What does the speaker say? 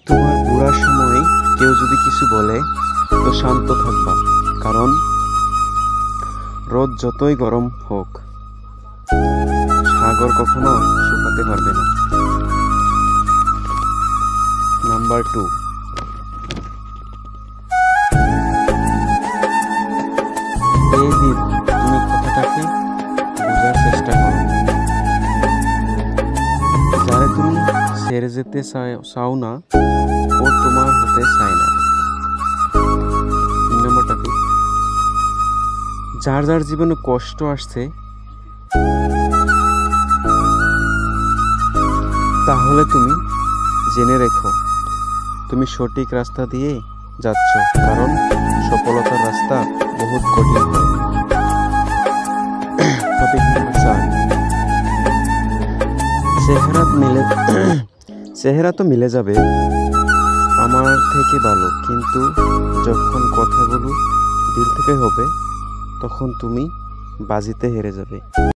তোমার বুড়ার সময় কেউ যদি কিছু বলে তো শান্ত থাকবা, কারণ রোদ যতই গরম হোক সাগর কখনো শুকাতে পারবে না। নাম্বার 2, এই দিন তুমি কথাটাকে বোঝার চেষ্টা করো। যারে তুমি ছেড়ে যেতে চাও না, ও তোমার হতে চায় না। 3 নম্বরটা কি? যার যার জীবনে কষ্ট আসছে, তাহলে তুমি জেনে রেখো তুমি সঠিক রাস্তা দিয়ে যাচ্ছ, কারণ সফলতার রাস্তা বহুত কঠিন হয়। টপিক নাম্বার 4, চেহারা তো মিলে যাবে আমার থেকে ভালো, কিন্তু যখন কথাগুলো দিল থেকে হবে তখন তুমি বাজিতে হেরে যাবে।